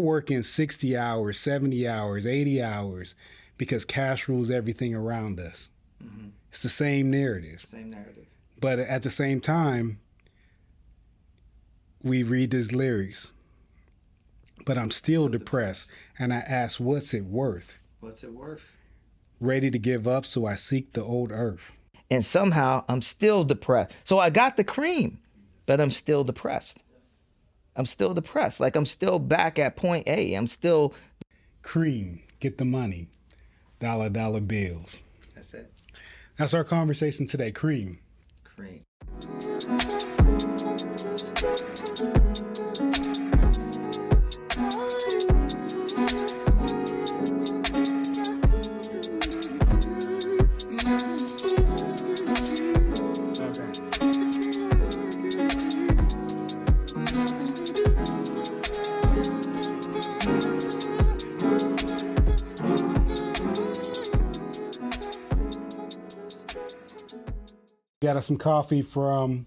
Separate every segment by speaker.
Speaker 1: working 60 hours, 70 hours, 80 hours because cash rules everything around us. Mm-hmm. It's the same narrative.
Speaker 2: Same narrative.
Speaker 1: But at the same time, we read these lyrics, but I'm still depressed. And I ask, what's it worth?
Speaker 2: What's it worth?
Speaker 1: Ready to give up, so I seek the old earth.
Speaker 3: And somehow I'm still depressed. So I got the cream, but I'm still depressed. I'm still depressed. Like I'm still back at point A. I'm still...
Speaker 1: Cream, get the money. Dollar bills.
Speaker 2: That's it.
Speaker 1: That's our conversation today, cream.
Speaker 2: Cream.
Speaker 1: Got us some coffee from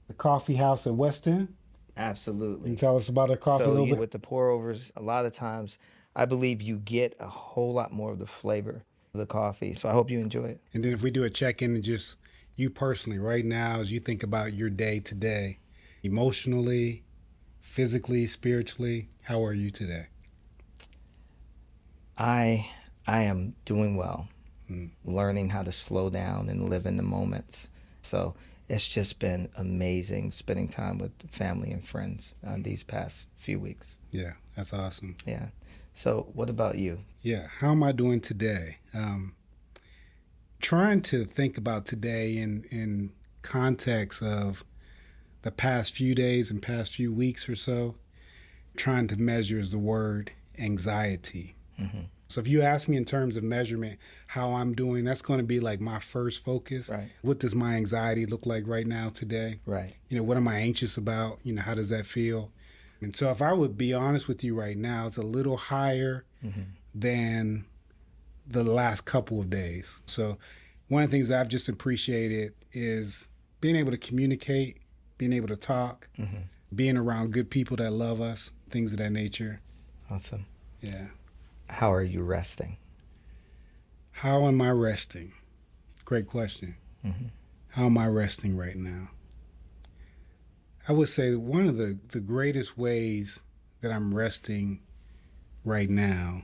Speaker 1: the coffee house at West End.
Speaker 3: Absolutely.
Speaker 1: Can you tell us about our coffee a little bit?
Speaker 3: With the pour overs, a lot of times I believe you get a whole lot more of the flavor of the coffee. So I hope you enjoy it.
Speaker 1: And then if we do a check-in and just you personally right now as you think about your day today, emotionally, physically, spiritually, how are you today?
Speaker 3: I am doing well. Learning how to slow down and live in the moments. So it's just been amazing spending time with family and friends these past few weeks.
Speaker 1: Yeah, that's awesome.
Speaker 3: Yeah. So what about you?
Speaker 1: Yeah, how am I doing today? Trying to think about today in context of the past few days and past few weeks or so. Trying to measure is the word anxiety. Mm-hmm. So if you ask me in terms of measurement, how I'm doing, that's going to be like my first focus.
Speaker 3: Right.
Speaker 1: What does my anxiety look like right now today?
Speaker 3: Right.
Speaker 1: What am I anxious about? How does that feel? And so if I would be honest with you right now, it's a little higher than the last couple of days. So one of the things that I've just appreciated is being able to communicate, being able to talk, being around good people that love us, things of that nature.
Speaker 3: Awesome.
Speaker 1: Yeah.
Speaker 3: How are you resting?
Speaker 1: How am I resting? Great question. Mm-hmm. How am I resting right now? I would say one of the greatest ways that I'm resting right now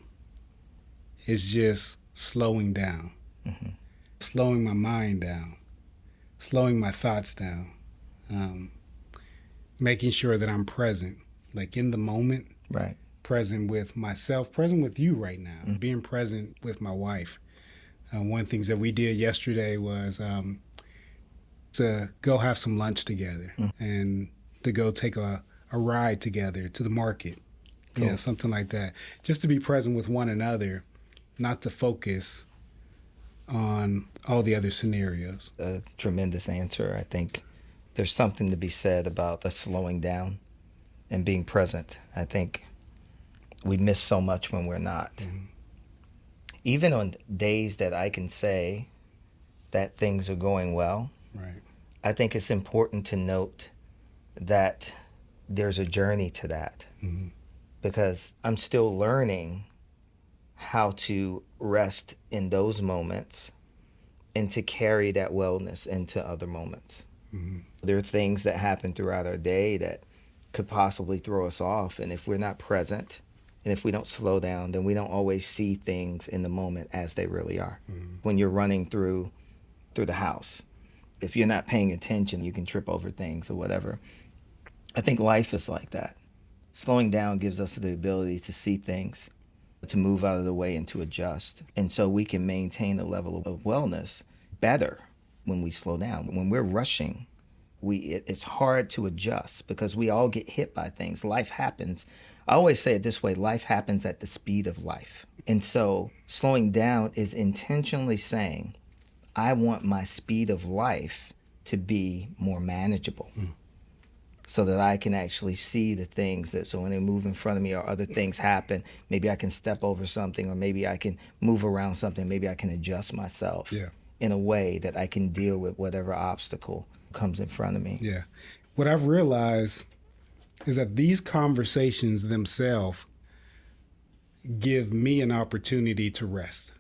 Speaker 1: is just slowing down, slowing my mind down, slowing my thoughts down, making sure that I'm present, like in the moment.
Speaker 3: Right.
Speaker 1: Present with myself, present with you right now, being present with my wife. One of the things that we did yesterday was to go have some lunch together and to go take a ride together to the market,
Speaker 3: Cool.
Speaker 1: Something like that. Just to be present with one another, not to focus on all the other scenarios.
Speaker 3: A tremendous answer. I think there's something to be said about the slowing down and being present. I think we miss so much when we're not. Mm-hmm. Even on days that I can say that things are going well,
Speaker 1: right.
Speaker 3: I think it's important to note that there's a journey to that. Mm-hmm. Because I'm still learning how to rest in those moments and to carry that wellness into other moments. Mm-hmm. There are things that happen throughout our day that could possibly throw us off, and if we're not present, and if we don't slow down, then we don't always see things in the moment as they really are. Mm-hmm. When you're running through the house, if you're not paying attention, you can trip over things or whatever. I think life is like that. Slowing down gives us the ability to see things, to move out of the way and to adjust. And so we can maintain a level of wellness better when we slow down. When we're rushing, it's hard to adjust because we all get hit by things. Life happens. I always say it this way, life happens at the speed of life. And so slowing down is intentionally saying, I want my speed of life to be more manageable so that I can actually see the things so when they move in front of me or other things happen, maybe I can step over something or maybe I can move around something, maybe I can adjust myself in a way that I can deal with whatever obstacle comes in front of me.
Speaker 1: Yeah. What I've realized is that these conversations themselves give me an opportunity to rest.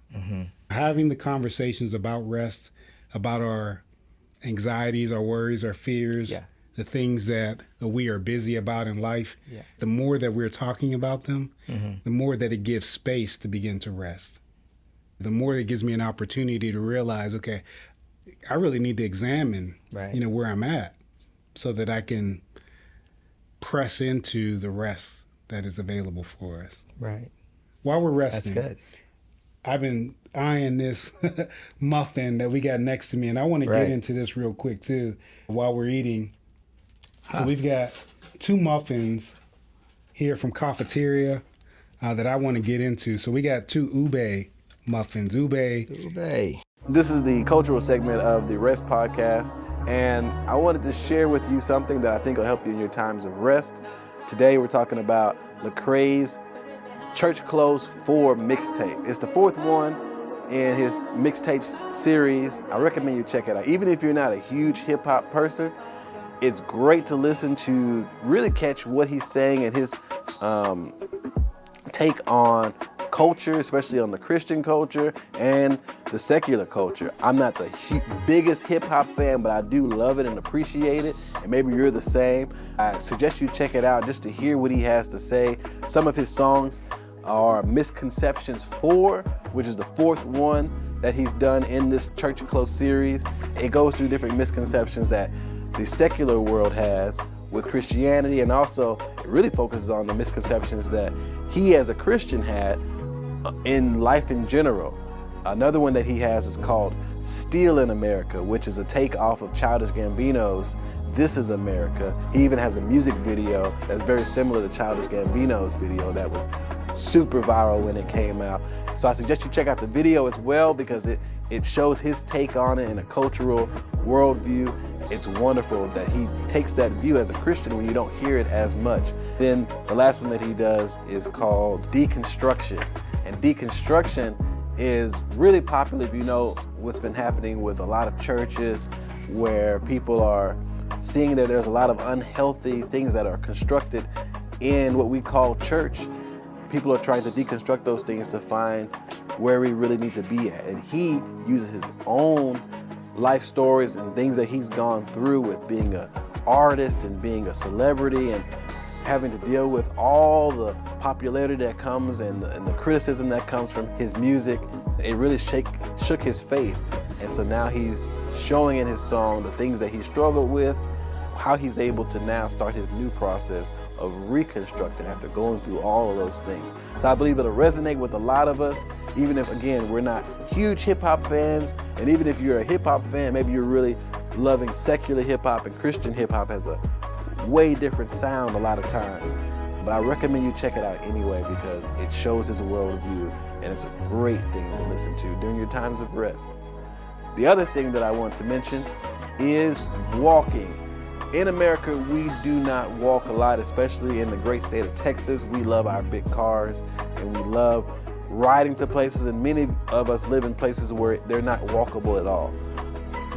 Speaker 1: Having the conversations about rest, about our anxieties, our worries, our fears, the things that we are busy about in life, the more that we're talking about them, the more that it gives space to begin to rest. The more it gives me an opportunity to realize, okay, I really need to examine, where I'm at so that I can press into the rest that is available for us.
Speaker 3: Right.
Speaker 1: While we're resting,
Speaker 3: That's good.
Speaker 1: I've been eyeing this muffin that we got next to me, and I want to get into this real quick too while we're eating. So we've got 2 muffins here from cafeteria that I want to get into. So we got 2 ube muffins. Ube.
Speaker 4: This is the cultural segment of the Rest podcast, and I wanted to share with you something that I think will help you in your times of rest. Today we're talking about Lecrae's Church Close 4 mixtape. It's the 4th one in his mixtapes series. I recommend you check it out. Even if you're not a huge hip hop person, it's great to listen to, really catch what he's saying and his take on culture, especially on the Christian culture and the secular culture. I'm not the biggest hip hop fan, but I do love it and appreciate it. And maybe you're the same. I suggest you check it out just to hear what he has to say. Some of his songs are Misconceptions 4, which is the 4th one that he's done in this Church Close series. It goes through different misconceptions that the secular world has with Christianity, and also it really focuses on the misconceptions that he as a Christian had in life in general. Another one that he has is called Still in America, which is a take off of Childish Gambino's This Is America. He even has a music video that's very similar to Childish Gambino's video that was super viral when it came out. So I suggest you check out the video as well, because it shows his take on it in a cultural worldview. It's wonderful that he takes that view as a Christian when you don't hear it as much. Then the last one that he does is called Deconstruction. And deconstruction is really popular if you know what's been happening with a lot of churches, where people are seeing that there's a lot of unhealthy things that are constructed in what we call church. People are trying to deconstruct those things to find where we really need to be at. And he uses his own life stories and things that he's gone through with being an artist and being a celebrity and having to deal with all the popularity that comes and the criticism that comes from his music. It really shook his faith. And so now he's showing in his song the things that he struggled with, how he's able to now start his new process of reconstructing after going through all of those things. So I believe it'll resonate with a lot of us, even if, again, we're not huge hip-hop fans. And even if you're a hip-hop fan, maybe you're really loving secular hip-hop, and Christian hip-hop has a way different sound a lot of times. But I recommend you check it out anyway, because it shows his worldview, and it's a great thing to listen to during your times of rest. The other thing that I want to mention is walking. In America, we do not walk a lot, especially in the great state of Texas. We love our big cars, and we love riding to places, and many of us live in places where they're not walkable at all.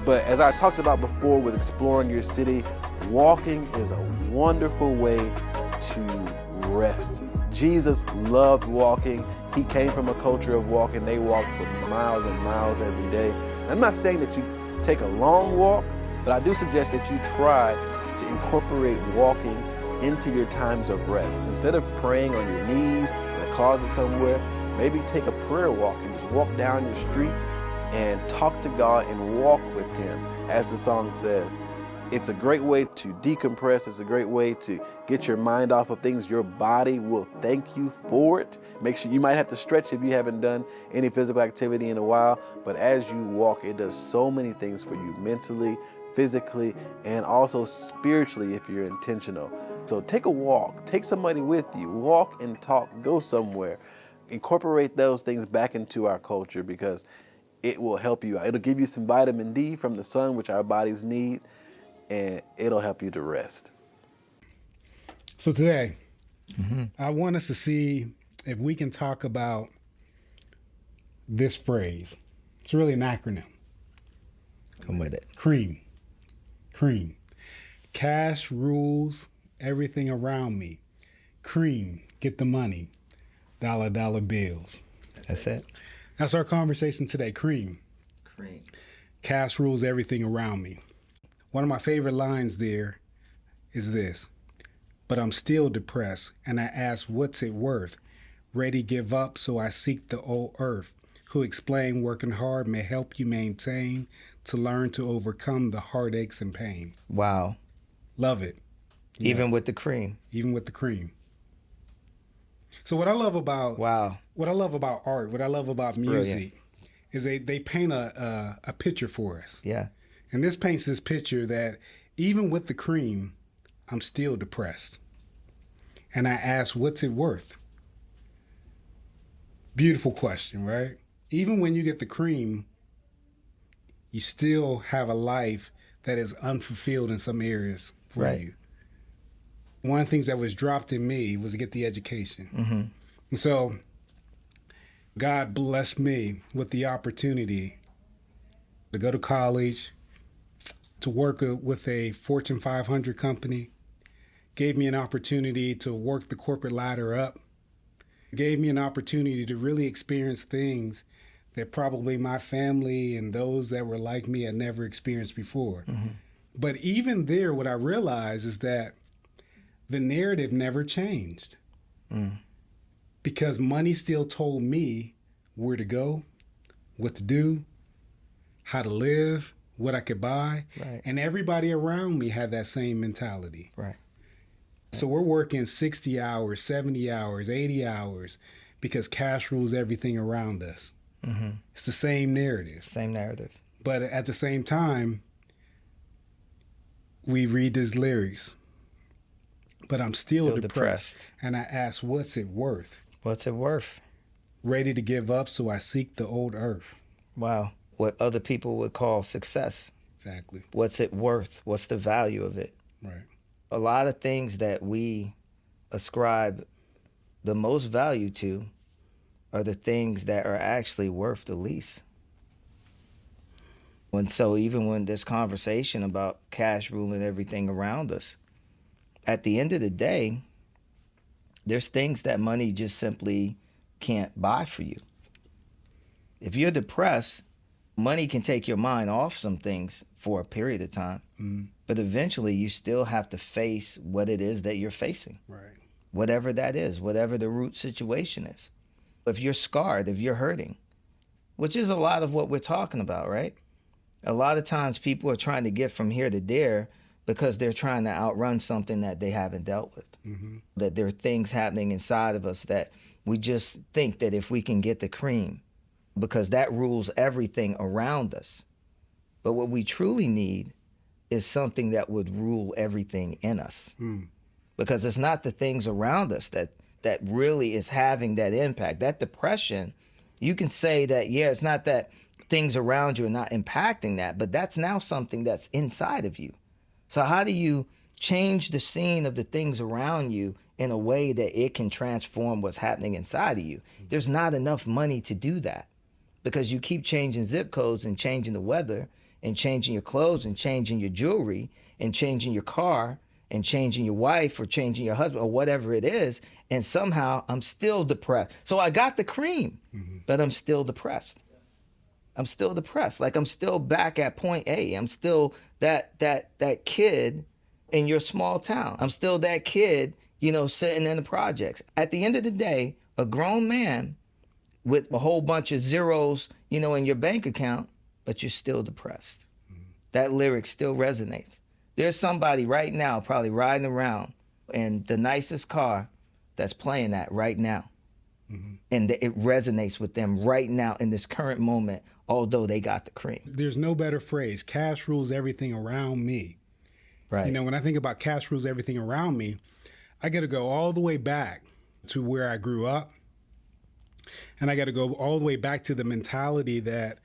Speaker 4: But as I talked about before with exploring your city, walking is a wonderful way to rest. Jesus loved walking. He came from a culture of walking. They walked for miles and miles every day. I'm not saying that you take a long walk, but I do suggest that you try to incorporate walking into your times of rest. Instead of praying on your knees in a closet somewhere, maybe take a prayer walk and just walk down your street and talk to God and walk with Him. As the song says, it's a great way to decompress. It's a great way to get your mind off of things. Your body will thank you for it. Make sure you might have to stretch if you haven't done any physical activity in a while, but as you walk, it does so many things for you mentally, physically, and also spiritually if you're intentional. So take a walk, take somebody with you, walk and talk, go somewhere. Incorporate those things back into our culture, because it will help you out. It'll give you some vitamin D from the sun, which our bodies need, and it'll help you to rest.
Speaker 1: So today, I want us to see if we can talk about this phrase. It's really an acronym.
Speaker 3: Come with it.
Speaker 1: CREAM. CREAM. Cash rules everything around me. C.r.e.a.m, get the money. Dollar, dollar bills.
Speaker 3: That's it.
Speaker 1: That's our conversation today. C.r.e.a.m.
Speaker 2: Cream.
Speaker 1: Cash rules everything around me. One of my favorite lines there is this: but I'm still depressed, and I ask, what's it worth? Ready give up, so I seek the old earth, who explain working hard may help you maintain, to learn to overcome the heartaches and pain.
Speaker 3: Wow.
Speaker 1: Love it.
Speaker 3: Even with the cream.
Speaker 1: Even with the C.r.e.a.m. So what I love about
Speaker 3: Wow.
Speaker 1: what I love about art, what I love about music, is they paint a picture for us.
Speaker 3: Yeah.
Speaker 1: And this paints this picture that even with the C.r.e.a.m, I'm still depressed. And I ask, what's it worth? Beautiful question, right? Even when you get the C.r.e.a.m, you still have a life that is unfulfilled in some areas for
Speaker 3: Right.
Speaker 1: you. One of the things that was dropped in me was to get the education.
Speaker 3: Mm-hmm.
Speaker 1: And so God blessed me with the opportunity to go to college, to work with a Fortune 500 company, gave me an opportunity to work the corporate ladder up, gave me an opportunity to really experience things that probably my family and those that were like me had never experienced before.
Speaker 3: Mm-hmm.
Speaker 1: But even there, what I realized is that the narrative never changed. Because money still told me where to go, what to do, how to live, what I could buy.
Speaker 3: Right.
Speaker 1: And everybody around me had that same mentality.
Speaker 3: Right.
Speaker 1: So we're working 60 hours, 70 hours, 80 hours because cash rules everything around us.
Speaker 3: Mm-hmm.
Speaker 1: It's the same narrative.
Speaker 3: Same narrative.
Speaker 1: But at the same time, we read these lyrics. But I'm still depressed. And I ask, what's it worth?
Speaker 3: What's it worth?
Speaker 1: Ready to give up, so I seek the old earth.
Speaker 3: Wow. What other people would call success.
Speaker 1: Exactly.
Speaker 3: What's it worth? What's the value of it?
Speaker 1: Right.
Speaker 3: A lot of things that we ascribe the most value to are the things that are actually worth the least. And so even when this conversation about cash ruling everything around us, at the end of the day, there's things that money just simply can't buy for you. If you're depressed, money can take your mind off some things for a period of time, but eventually you still have to face what it is that you're facing.
Speaker 1: Right.
Speaker 3: Whatever that is, whatever the root situation is. If you're scarred, if you're hurting, which is a lot of what we're talking about, right? A lot of times people are trying to get from here to there because they're trying to outrun something that they haven't dealt with. That there are things happening inside of us that we just think that if we can get the C.r.e.a.m, because that rules everything around us. But what we truly need is something that would rule everything in us. Because it's not the things around us that really is having that impact. That depression, you can say that, yeah, it's not that things around you are not impacting that, but that's now something that's inside of you. So how do you change the scene of the things around you in a way that it can transform what's happening inside of you? There's not enough money to do that because you keep changing zip codes and changing the weather and changing your clothes and changing your jewelry and changing your car and changing your wife or changing your husband or whatever it is. And somehow I'm still depressed. So I got the C.r.e.a.m, but I'm still depressed. I'm still depressed. Like I'm still back at point A. I'm still that kid in your small town. I'm still that kid, sitting in the projects. At the end of the day, a grown man with a whole bunch of zeros, in your bank account, but you're still depressed. That lyric still resonates. There's somebody right now probably riding around in the nicest car that's playing that right now. And it resonates with them right now in this current moment, although they got the C.r.e.a.m.
Speaker 1: There's no better phrase. Cash rules everything around me.
Speaker 3: Right.
Speaker 1: When I think about cash rules everything around me, I got to go all the way back to where I grew up. And I got to go all the way back to the mentality that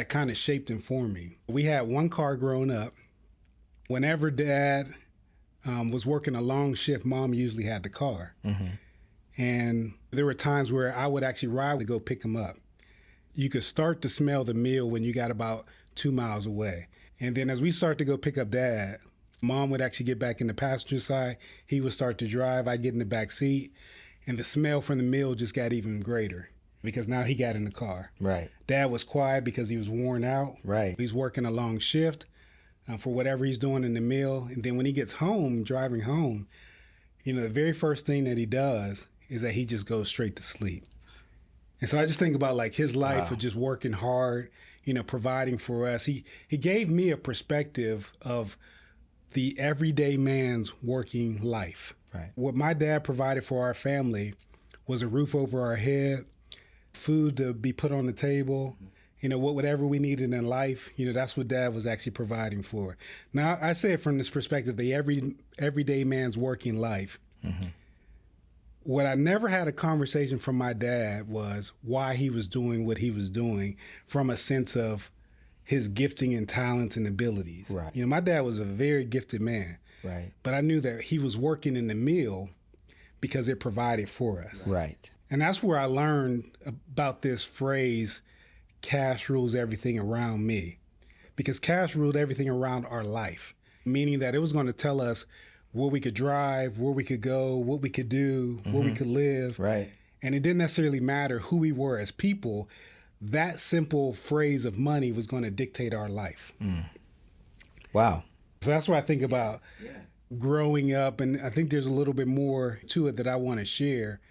Speaker 1: kind of shaped and formed me. We had one car growing up. Whenever Dad was working a long shift, Mom usually had the car. And there were times where I would actually ride to go pick him up. You could start to smell the meal when you got about 2 miles away. And then as we start to go pick up Dad, Mom would actually get back in the passenger side. He would start to drive. I'd get in the back seat. And the smell from the meal just got even greater because now he got in the car.
Speaker 3: Right.
Speaker 1: Dad was quiet because he was worn out.
Speaker 3: Right.
Speaker 1: He's working a long shift for whatever he's doing in the meal. And then when he gets home, driving home, the very first thing that he does is that he just goes straight to sleep. And so I just think about like his life of just working hard, providing for us. He gave me a perspective of the everyday man's working life.
Speaker 3: Right.
Speaker 1: What my dad provided for our family was a roof over our head, food to be put on the table, whatever we needed in life, that's what Dad was actually providing for. Now, I say it from this perspective, the everyday man's working life. Mm-hmm. What I never had a conversation from my dad was why he was doing what he was doing from a sense of his gifting and talents and abilities.
Speaker 3: Right.
Speaker 1: My dad was a very gifted man.
Speaker 3: Right.
Speaker 1: But I knew that he was working in the meal because it provided for us.
Speaker 3: Right.
Speaker 1: And that's where I learned about this phrase, cash rules everything around me. Because cash ruled everything around our life, meaning that it was going to tell us where we could drive, where we could go, what we could do, where we could live.
Speaker 3: Right.
Speaker 1: And it didn't necessarily matter who we were as people. That simple phrase of money was going to dictate our life.
Speaker 3: Wow.
Speaker 1: So that's what I think about growing up. And I think there's a little bit more to it that I want to share.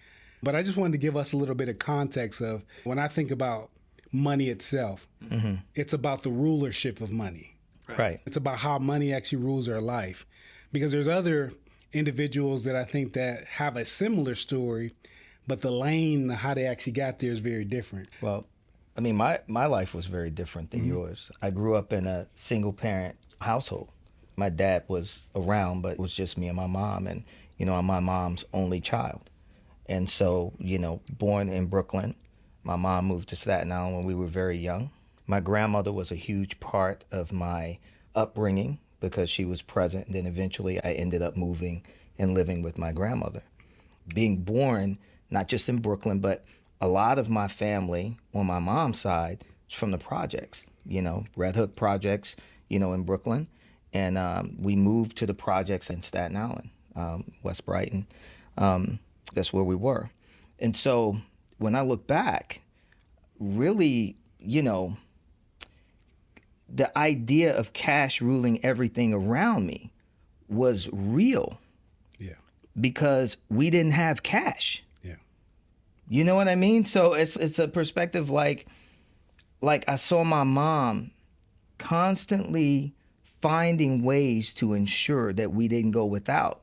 Speaker 1: But I just wanted to give us a little bit of context of when I think about money itself, it's about the rulership of money.
Speaker 3: Right.
Speaker 1: It's about how money actually rules our life. Because there's other individuals that I think that have a similar story, but the lane, how they actually got there is very different.
Speaker 3: Well, I mean, my life was very different than yours. I grew up in a single parent household. My dad was around, but it was just me and my mom. And, I'm my mom's only child. And so, born in Brooklyn, my mom moved to Staten Island when we were very young. My grandmother was a huge part of my upbringing because she was present. And then eventually I ended up moving and living with my grandmother. Being born, not just in Brooklyn, but a lot of my family on my mom's side is from the projects, Red Hook projects, in Brooklyn. And we moved to the projects in Staten Island, West Brighton. That's where we were. And so when I look back, really, the idea of cash ruling everything around me was real.
Speaker 1: Yeah.
Speaker 3: Because we didn't have cash.
Speaker 1: Yeah.
Speaker 3: You know what I mean? So it's a perspective like I saw my mom constantly finding ways to ensure that we didn't go without.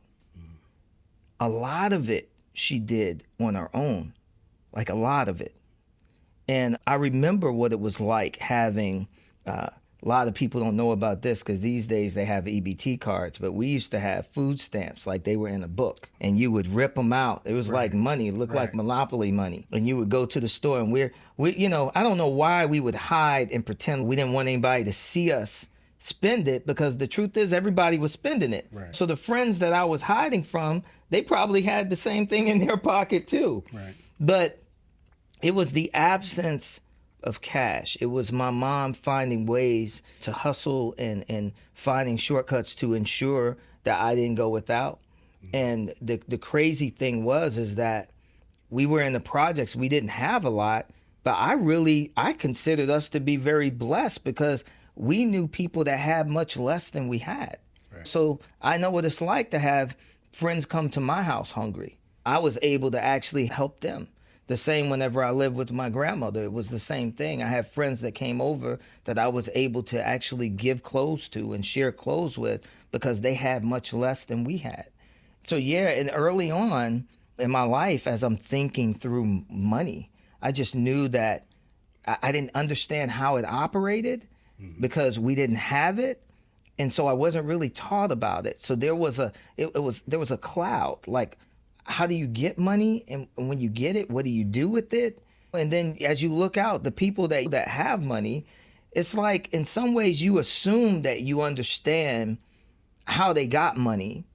Speaker 3: A lot of it she did on her own, like a lot of it. And I remember what it was like having, a lot of people don't know about this because these days they have EBT cards, but we used to have food stamps like they were in a book and you would rip them out. It was like money, it looked like Monopoly money. And you would go to the store and we I don't know why we would hide and pretend we didn't want anybody to see us spend it because the truth is everybody was spending it.
Speaker 1: Right.
Speaker 3: So the friends that I was hiding from, they probably had the same thing in their pocket too.
Speaker 1: Right.
Speaker 3: But it was the absence of cash. It was my mom finding ways to hustle and finding shortcuts to ensure that I didn't go without. And the crazy thing is that we were in the projects. We didn't have a lot, but I considered us to be very blessed because we knew people that had much less than we had. Right. So I know what it's like to have friends come to my house hungry. I was able to actually help them. The same whenever I lived with my grandmother, it was the same thing. I had friends that came over that I was able to actually give clothes to and share clothes with because they had much less than we had. So yeah, and early on in my life, as I'm thinking through money, I just knew that I didn't understand how it operated because we didn't have it. And so I wasn't really taught about it. So there was a cloud, like, how do you get money? And when you get it, what do you do with it? And then as you look out, the people that have money, it's like in some ways you assume that you understand how they got money.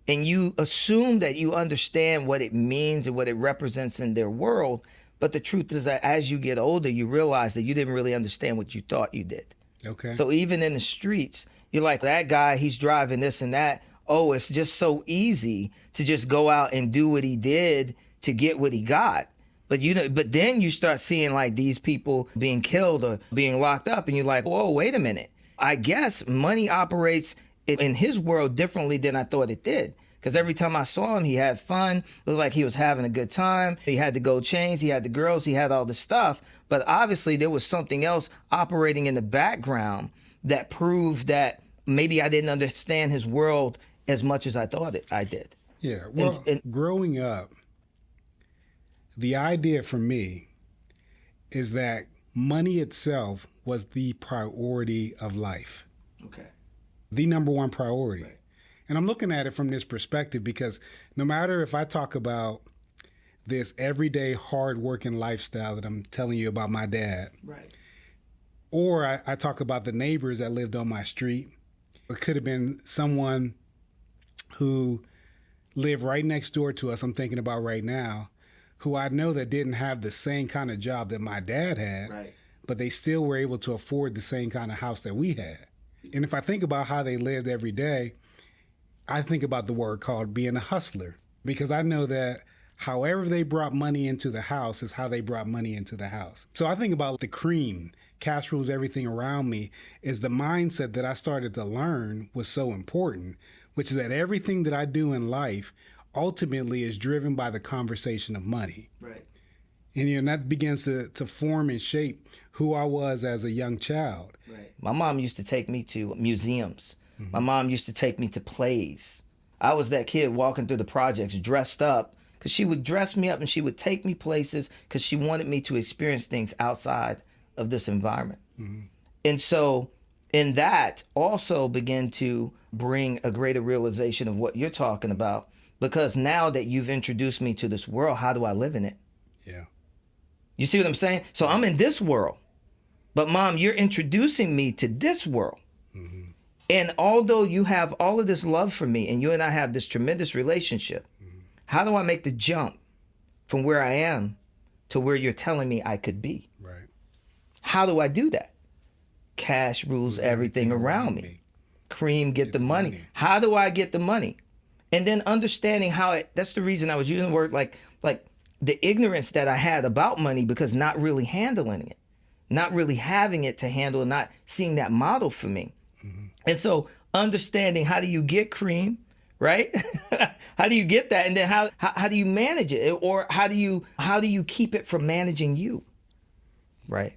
Speaker 3: And you assume that you understand what it means and what it represents in their world. But the truth is that as you get older, you realize that you didn't really understand what you thought you did.
Speaker 1: Okay.
Speaker 3: So even in the streets, You're like, that guy, he's driving this and that. Oh, it's just so easy to just go out and do what he did to get what he got. But but then you start seeing like these people being killed or being locked up, and you're like, whoa, wait a minute. I guess money operates in his world differently than I thought it did. Because every time I saw him, he had fun, looked like he was having a good time. He had the gold chains, he had the girls, he had all the stuff. But obviously there was something else operating in the background that proved that maybe I didn't understand his world as much as I thought I did.
Speaker 1: Yeah, well, growing up, the idea for me is that money itself was the priority of life.
Speaker 2: Okay.
Speaker 1: The number one priority.
Speaker 2: Right.
Speaker 1: And I'm looking at it from this perspective because no matter if I talk about this everyday hard-working lifestyle that I'm telling you about my dad,
Speaker 2: Right.
Speaker 1: or I talk about the neighbors that lived on my street, it could have been someone who lived right next door to us, I'm thinking about right now, who I know that didn't have the same kind of job that my dad had,
Speaker 2: Right.
Speaker 1: but they still were able to afford the same kind of house that we had. And if I think about how they lived every day, I think about the word called being a hustler, because I know that however they brought money into the house is how they brought money into the house. So I think about the cream, cash rules everything around me, is the mindset that I started to learn was so important, which is that everything that I do in life ultimately is driven by the conversation of money.
Speaker 2: Right.
Speaker 1: And that begins to form and shape who I was as a young child.
Speaker 2: Right.
Speaker 3: My mom used to take me to museums. My mom used to take me to plays. I was that kid walking through the projects dressed up because she would dress me up and she would take me places because she wanted me to experience things outside of this environment. And so in that also began to bring a greater realization of what you're talking about, because now that you've introduced me to this world, how do I live in it?
Speaker 1: Yeah.
Speaker 3: You see what I'm saying? So I'm in this world, but Mom, you're introducing me to this world. And although you have all of this love for me and you and I have this tremendous relationship, how do I make the jump from where I am to where you're telling me I could be?
Speaker 1: Right.
Speaker 3: How do I do that? Cash rules everything around me. C.r.e.a.m, get the money. How do I get the money? And then understanding how that's the reason I was using the word like the ignorance that I had about money, because not really handling it, not really having it to handle, not seeing that model for me. And so understanding how do you get C.r.e.a.m, right? How do you get that? And then how do you manage it? Or how do you keep it from managing you? Right.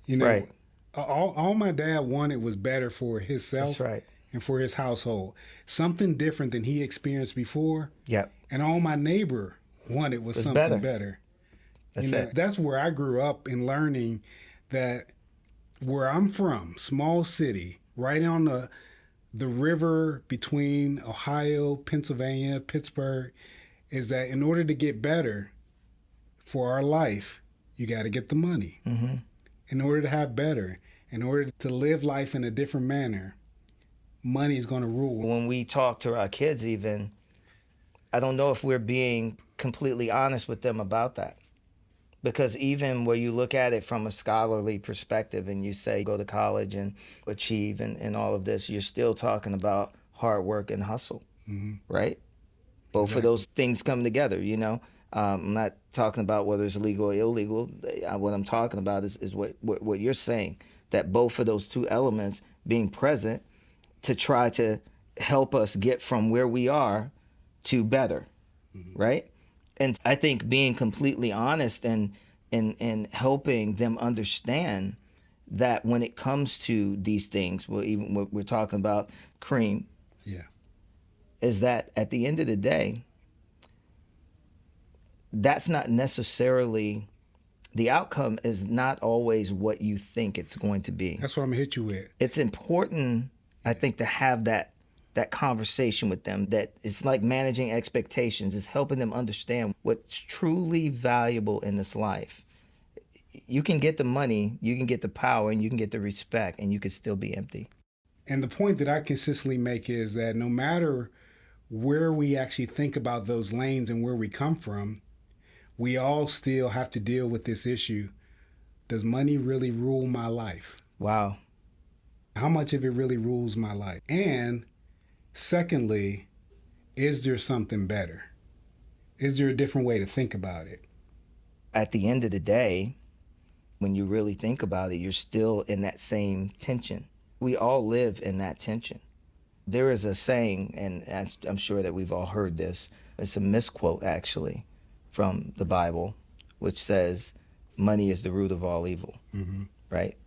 Speaker 1: Right. All my dad wanted was better for himself.
Speaker 3: That's right.
Speaker 1: And for his household. Something different than he experienced before.
Speaker 3: Yep.
Speaker 1: And all my neighbor wanted was something better.
Speaker 3: That's it.
Speaker 1: That's where I grew up in learning that where I'm from, small city, right on the river between Ohio, Pennsylvania, Pittsburgh, is that in order to get better for our life, you got to get the money. In order to have better, in order to live life in a different manner, money is going to rule.
Speaker 3: When we talk to our kids even, I don't know if we're being completely honest with them about that. Because even where you look at it from a scholarly perspective and you say go to college and achieve and all of this, you're still talking about hard work and hustle, right? Both of those things come together, I'm not talking about whether it's legal or illegal. What I'm talking about is what you're saying, that both of those two elements being present to try to help us get from where we are to better, right? And I think being completely honest and helping them understand that when it comes to these things, we're talking about C.r.e.a.m, is that at the end of the day, that's not necessarily, the outcome is not always what you think it's going to be.
Speaker 1: That's what I'm going to hit you with.
Speaker 3: It's important, I think, to have that conversation with them, that it's like managing expectations. It's helping them understand what's truly valuable in this life. You can get the money, you can get the power, and you can get the respect, and you can still be empty.
Speaker 1: And the point that I consistently make is that no matter where we actually think about those lanes and where we come from, we all still have to deal with this issue. Does money really rule my life?
Speaker 3: Wow.
Speaker 1: How much of it really rules my life? And secondly, is there something better? Is there a different way to think about it?
Speaker 3: At the end of the day, when you really think about it, you're still in that same tension. We all live in that tension. There is a saying, and I'm sure that we've all heard this, it's a misquote actually from the Bible, which says, money is the root of all evil, right?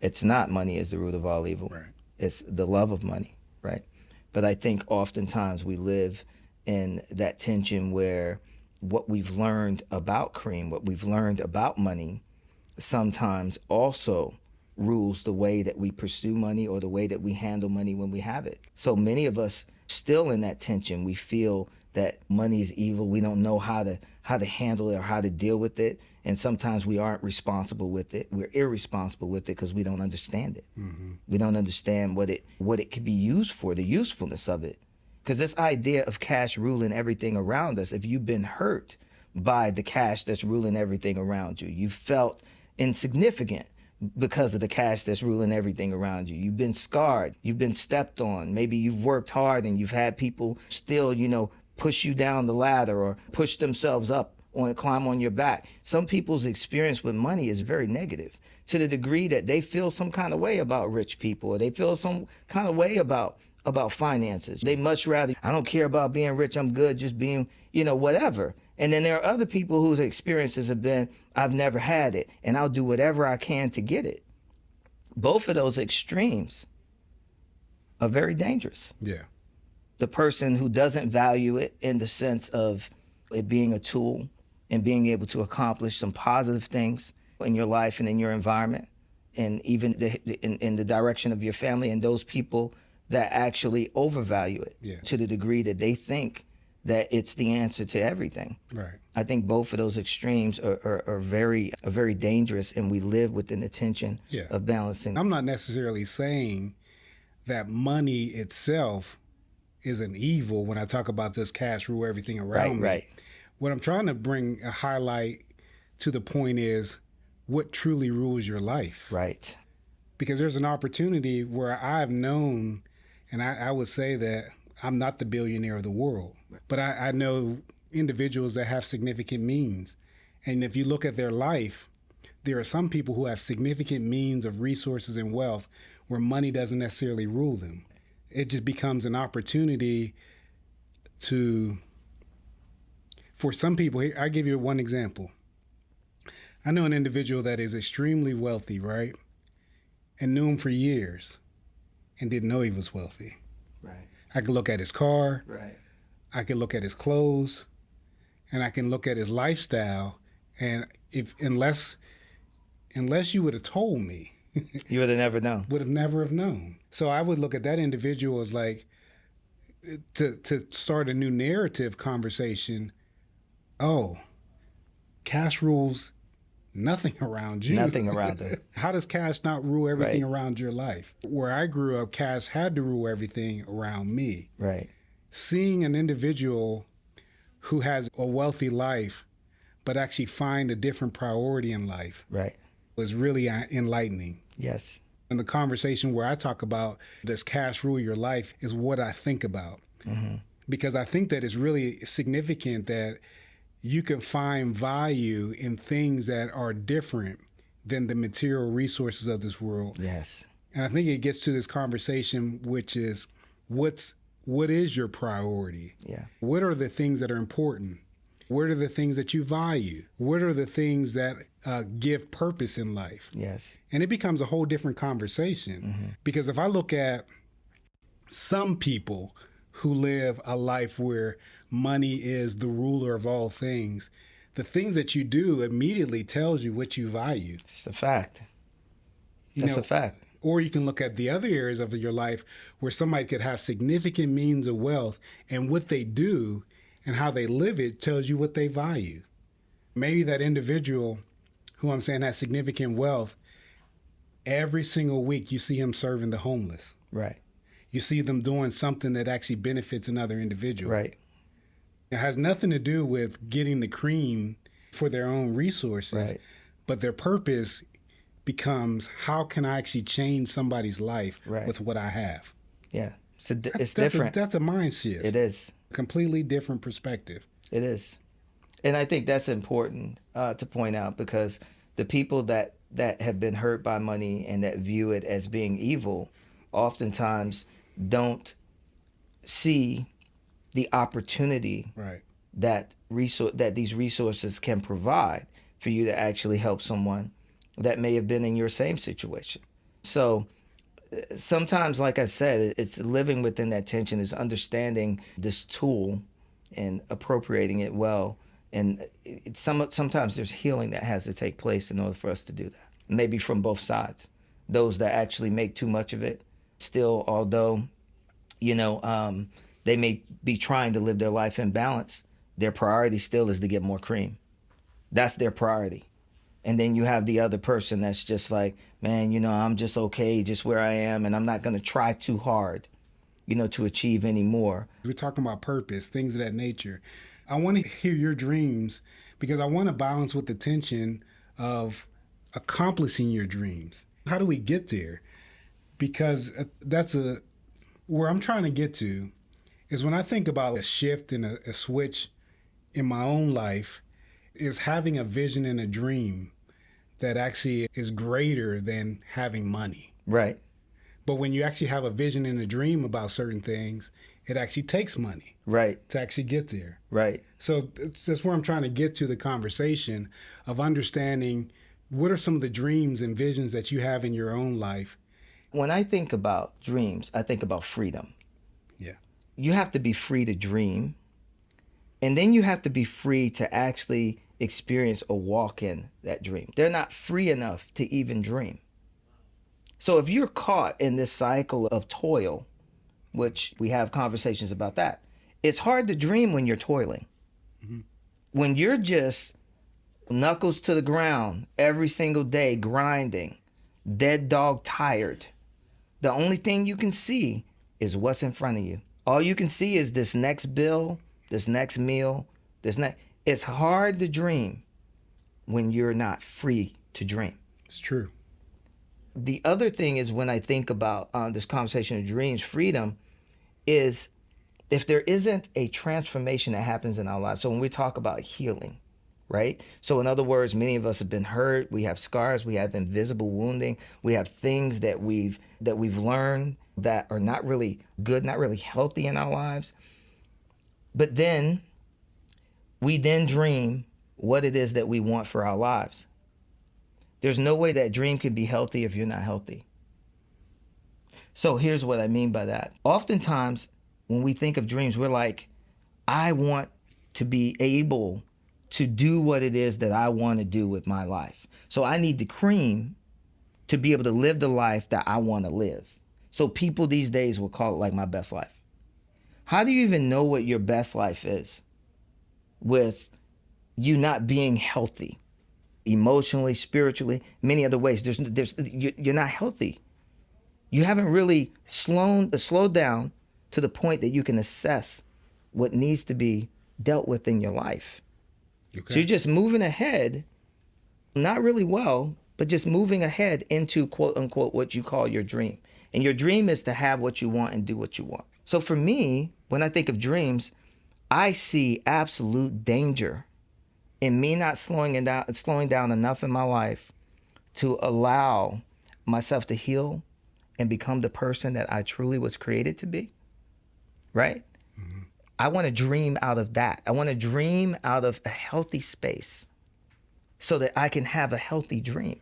Speaker 3: It's not money is the root of all evil.
Speaker 1: Right.
Speaker 3: It's the love of money, right? But I think oftentimes we live in that tension where what we've learned about c.r.e.a.m, what we've learned about money, sometimes also rules the way that we pursue money or the way that we handle money when we have it. So many of us still in that tension. We feel that money is evil. We don't know how to handle it or how to deal with it. And sometimes we aren't responsible with it. We're irresponsible with it because we don't understand it. We don't understand what it could be used for, the usefulness of it. Because this idea of cash ruling everything around us, if you've been hurt by the cash that's ruling everything around you, you felt insignificant because of the cash that's ruling everything around you. You've been scarred. You've been stepped on. Maybe you've worked hard and you've had people still, push you down the ladder or push themselves up climb on your back. Some people's experience with money is very negative to the degree that they feel some kind of way about rich people, or they feel some kind of way about finances. They much rather, I don't care about being rich, I'm good just being, whatever. And then there are other people whose experiences have been, I've never had it, and I'll do whatever I can to get it. Both of those extremes are very dangerous.
Speaker 1: Yeah.
Speaker 3: The person who doesn't value it in the sense of it being a tool and being able to accomplish some positive things in your life and in your environment, and even in the direction of your family, and those people that actually overvalue it to the degree that they think that it's the answer to everything.
Speaker 1: Right.
Speaker 3: I think both of those extremes are very dangerous, and we live within the tension of balancing.
Speaker 1: I'm not necessarily saying that money itself is an evil when I talk about this cash rule everything around me.
Speaker 3: Right.
Speaker 1: What I'm trying to bring a highlight to the point is what truly rules your life.
Speaker 3: Right.
Speaker 1: Because there's an opportunity where I've known, and I would say that I'm not the billionaire of the world, but I know individuals that have significant means. And if you look at their life, there are some people who have significant means of resources and wealth where money doesn't necessarily rule them. It just becomes an opportunity for some people. I'll give you one example. I know an individual that is extremely wealthy, right? And knew him for years and didn't know he was wealthy.
Speaker 2: Right.
Speaker 1: I could look at his car.
Speaker 2: Right.
Speaker 1: I can look at his clothes, and I can look at his lifestyle. And unless you would have told me,
Speaker 3: you would have never known.
Speaker 1: Would have never have known. So I would look at that individual as like, to start a new narrative conversation. Oh, cash rules nothing around you.
Speaker 3: Nothing around it.
Speaker 1: How does cash not rule everything around your life? Where I grew up, cash had to rule everything around me.
Speaker 3: Right.
Speaker 1: Seeing an individual who has a wealthy life, but actually find a different priority in life, was really enlightening.
Speaker 3: Yes.
Speaker 1: And the conversation where I talk about does cash rule your life is what I think about. Because I think that it's really significant that you can find value in things that are different than the material resources of this world.
Speaker 3: Yes.
Speaker 1: And I think it gets to this conversation, which is what is your priority?
Speaker 3: Yeah.
Speaker 1: What are the things that are important? What are the things that you value? What are the things that give purpose in life?
Speaker 3: Yes.
Speaker 1: And it becomes a whole different conversation. Because if I look at some people who live a life where money is the ruler of all things, the things that you do immediately tells you what you value.
Speaker 3: It's a fact. That's a fact.
Speaker 1: Or you can look at the other areas of your life where somebody could have significant means of wealth, and what they do and how they live it tells you what they value. Maybe that individual who I'm saying has significant wealth, every single week you see him serving the homeless.
Speaker 3: Right.
Speaker 1: You see them doing something that actually benefits another individual.
Speaker 3: Right.
Speaker 1: It has nothing to do with getting the cream for their own resources, but their purpose becomes how can I actually change somebody's life
Speaker 3: Right.
Speaker 1: with what I have?
Speaker 3: Yeah. So it's
Speaker 1: That's
Speaker 3: different.
Speaker 1: That's a mind shift.
Speaker 3: It is.
Speaker 1: Completely different perspective.
Speaker 3: It is. And I think that's important to point out, because the people that have been hurt by money and that view it as being evil oftentimes don't see the opportunity
Speaker 1: Right.
Speaker 3: that these resources can provide for you to actually help someone that may have been in your same situation. So sometimes, like I said, it's living within that tension, is understanding this tool and appropriating it well. And sometimes there's healing that has to take place in order for us to do that. Maybe from both sides. Those that actually make too much of it, still, although, they may be trying to live their life in balance, their priority still is to get more cream. That's their priority. And then you have the other person that's just like, man, I'm just okay, just where I am, and I'm not going to try too hard, to achieve any more.
Speaker 1: We're talking about purpose, things of that nature. I want to hear your dreams because I want to balance with the tension of accomplishing your dreams. How do we get there? Because that's where I'm trying to get to is when I think about a shift and a switch in my own life, is having a vision and a dream that actually is greater than having money.
Speaker 3: Right.
Speaker 1: But when you actually have a vision and a dream about certain things, it actually takes money.
Speaker 3: Right.
Speaker 1: To actually get there.
Speaker 3: Right.
Speaker 1: So that's where I'm trying to get to the conversation of understanding what are some of the dreams and visions that you have in your own life.
Speaker 3: When I think about dreams, I think about freedom.
Speaker 1: Yeah.
Speaker 3: You have to be free to dream, and then you have to be free to actually experience or walk in that dream. They're not free enough to even dream. So if you're caught in this cycle of toil, which we have conversations about that, it's hard to dream when you're toiling. Mm-hmm. When you're just knuckles to the ground every single day, grinding, dead dog tired, the only thing you can see is what's in front of you. All you can see is this next bill, this next meal, it's hard to dream when you're not free to dream.
Speaker 1: It's true.
Speaker 3: The other thing is, when I think about this conversation of dreams, freedom, is if there isn't a transformation that happens in our lives. So when we talk about healing, right? So in other words, many of us have been hurt. We have scars. We have invisible wounding. We have things that we've learned that are not really good, not really healthy in our lives. But then we then dream what it is that we want for our lives. There's no way that dream can be healthy if you're not healthy. So here's what I mean by that. Oftentimes, when we think of dreams, we're like, I want to be able to do what it is that I want to do with my life. So I need the cream to be able to live the life that I want to live. So people these days will call it like my best life. How do you even know what your best life is with you not being healthy? Emotionally, spiritually, many other ways. You're not healthy. You haven't really slowed down to the point that you can assess what needs to be dealt with in your life. Okay. So you're just moving ahead, not really well, but just moving ahead into quote unquote what you call your dream. And your dream is to have what you want and do what you want. So for me, when I think of dreams, I see absolute danger in me not slowing down enough in my life to allow myself to heal and become the person that I truly was created to be, right? Mm-hmm. I want to dream out of that. I want to dream out of a healthy space so that I can have a healthy dream.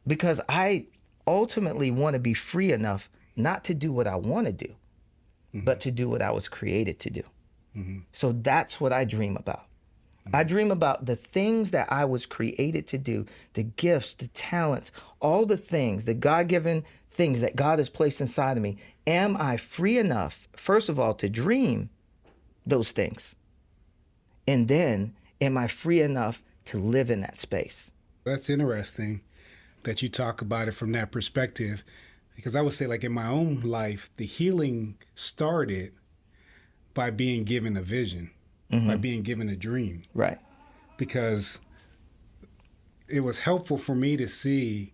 Speaker 3: Because I ultimately want to be free enough not to do what I want to do, mm-hmm. but to do what I was created to do. Mm-hmm. So that's what I dream about. I dream about the things that I was created to do, the gifts, the talents, all the things, the God-given things that God has placed inside of me. Am I free enough, first of all, to dream those things? And then, am I free enough to live in that space?
Speaker 1: That's interesting that you talk about it from that perspective, because I would say, like in my own life, the healing started by being given a vision. Mm-hmm. By being given a dream.
Speaker 3: Right.
Speaker 1: Because it was helpful for me to see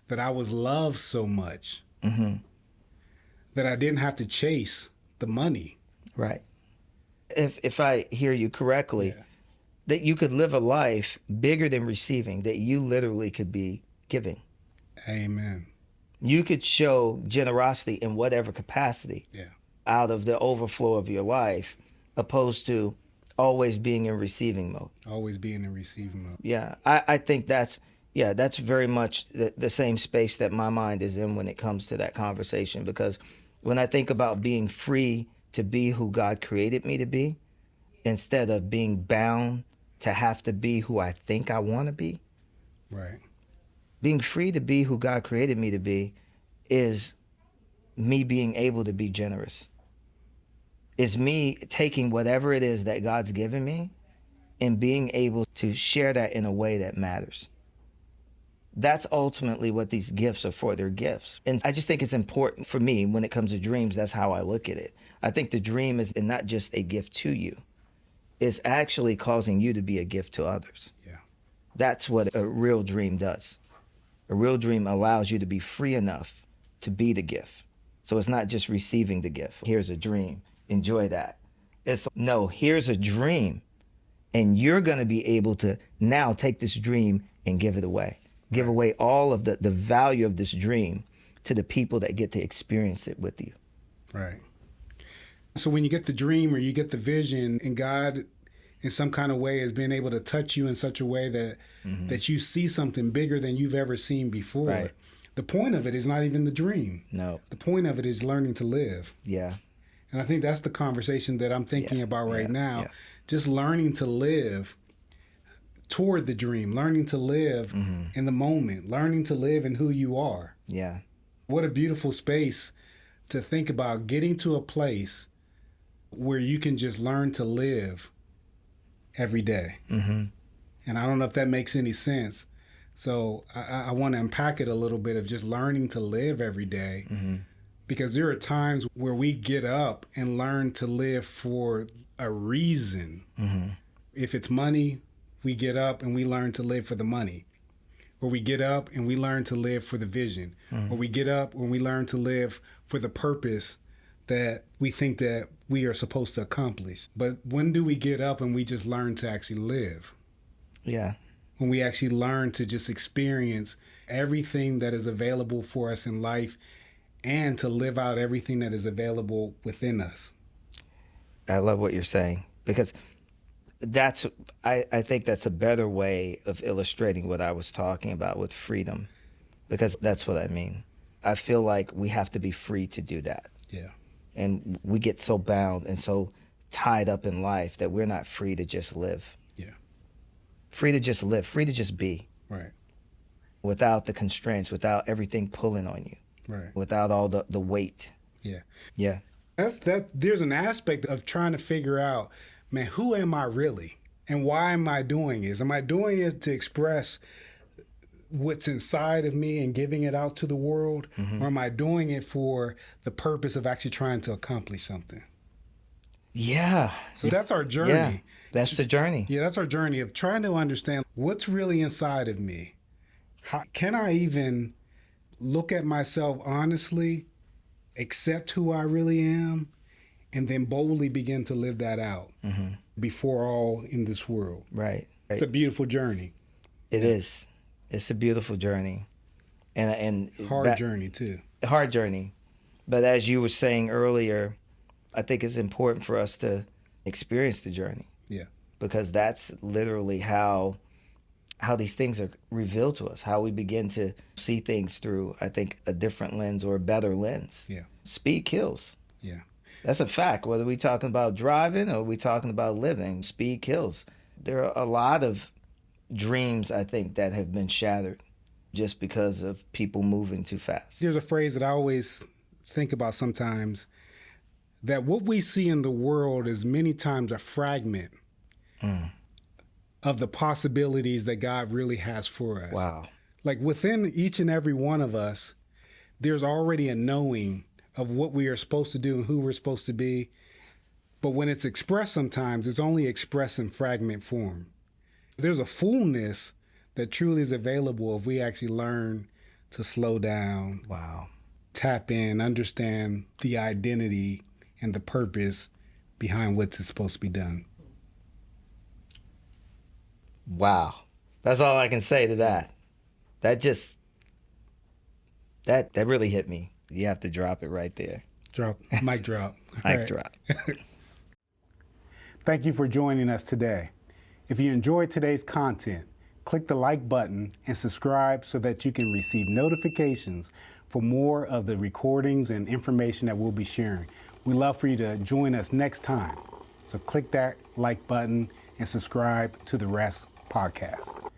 Speaker 1: that I was loved so much that I didn't have to chase the money.
Speaker 3: Right. If I hear you correctly, that you could live a life bigger than receiving, that you literally could be giving.
Speaker 1: Amen.
Speaker 3: You could show generosity in whatever capacity out of the overflow of your life, opposed to always being in receiving mode.
Speaker 1: Always being in receiving mode.
Speaker 3: Yeah, I think that's very much the same space that my mind is in when it comes to that conversation. Because when I think about being free to be who God created me to be, instead of being bound to have to be who I think I want to be.
Speaker 1: Right.
Speaker 3: Being free to be who God created me to be is me being able to be generous. Is me taking whatever it is that God's given me and being able to share that in a way that matters. That's ultimately what these gifts are for. They're gifts. And I just think it's important for me when it comes to dreams. That's how I look at it. I think the dream is not just a gift to you. It's actually causing you to be a gift to others.
Speaker 1: Yeah.
Speaker 3: That's what a real dream does. A real dream allows you to be free enough to be the gift. So it's not just receiving the gift. Here's a dream. Enjoy that. It's no, here's a dream. And you're going to be able to now take this dream and give it away. Give away all of the value of this dream to the people that get to experience it with you.
Speaker 1: Right. So when you get the dream or you get the vision, and God in some kind of way has been able to touch you in such a way that that you see something bigger than you've ever seen before.
Speaker 3: Right.
Speaker 1: The point of it is not even the dream.
Speaker 3: No.
Speaker 1: The point of it is learning to live.
Speaker 3: Yeah.
Speaker 1: And I think that's the conversation that I'm thinking about right now.
Speaker 3: Yeah.
Speaker 1: Just learning to live toward the dream, learning to live in the moment, learning to live in who you are.
Speaker 3: Yeah.
Speaker 1: What a beautiful space to think about, getting to a place where you can just learn to live every day. And I don't know if that makes any sense. So I want to unpack it a little bit of just learning to live every day. Because there are times where we get up and learn to live for a reason. If it's money, we get up and we learn to live for the money. Or we get up and we learn to live for the vision. Or we get up and we learn to live for the purpose that we think that we are supposed to accomplish. But when do we get up and we just learn to actually live?
Speaker 3: Yeah.
Speaker 1: When we actually learn to just experience everything that is available for us in life and to live out everything that is available within us.
Speaker 3: I love what you're saying, because I think that's a better way of illustrating what I was talking about with freedom, because that's what I mean. I feel like we have to be free to do that.
Speaker 1: Yeah.
Speaker 3: And we get so bound and so tied up in life that we're not free to just live.
Speaker 1: Yeah.
Speaker 3: Free to just live, free to just be.
Speaker 1: Right.
Speaker 3: Without the constraints, without everything pulling on you.
Speaker 1: Right.
Speaker 3: Without all the weight.
Speaker 1: Yeah.
Speaker 3: Yeah.
Speaker 1: There's an aspect of trying to figure out, man, who am I really? And why am I doing this? Am I doing it to express what's inside of me and giving it out to the world? Or am I doing it for the purpose of actually trying to accomplish something?
Speaker 3: Yeah.
Speaker 1: So that's our journey.
Speaker 3: Yeah. That's the journey.
Speaker 1: Yeah, that's our journey of trying to understand what's really inside of me. How can I even look at myself honestly, accept who I really am, and then boldly begin to live that out before all in this world?
Speaker 3: Right.
Speaker 1: It's a beautiful journey.
Speaker 3: It is. It's a beautiful journey. And
Speaker 1: Hard journey too.
Speaker 3: Hard journey. But as you were saying earlier, I think it's important for us to experience the journey.
Speaker 1: Yeah.
Speaker 3: Because that's literally how these things are revealed to us, how we begin to see things through, I think, a different lens or a better lens.
Speaker 1: Yeah.
Speaker 3: Speed kills.
Speaker 1: Yeah.
Speaker 3: That's a fact. Whether we're talking about driving or we're talking about living, speed kills. There are a lot of dreams, I think, that have been shattered just because of people moving too fast.
Speaker 1: There's a phrase that I always think about sometimes, that what we see in the world is many times a fragment of the possibilities that God really has for us.
Speaker 3: Wow.
Speaker 1: Like within each and every one of us, there's already a knowing of what we are supposed to do and who we're supposed to be. But when it's expressed sometimes, it's only expressed in fragment form. There's a fullness that truly is available if we actually learn to slow down,
Speaker 3: Wow.
Speaker 1: tap in, understand the identity and the purpose behind what's supposed to be done.
Speaker 3: Wow. That's all I can say to that. That really hit me. You have to drop it right there.
Speaker 1: Mic drop.
Speaker 3: Mic drop.
Speaker 1: Thank you for joining us today. If you enjoyed today's content, click the like button and subscribe so that you can receive notifications for more of the recordings and information that we'll be sharing. We'd love for you to join us next time. So click that like button and subscribe to the Rest Podcast.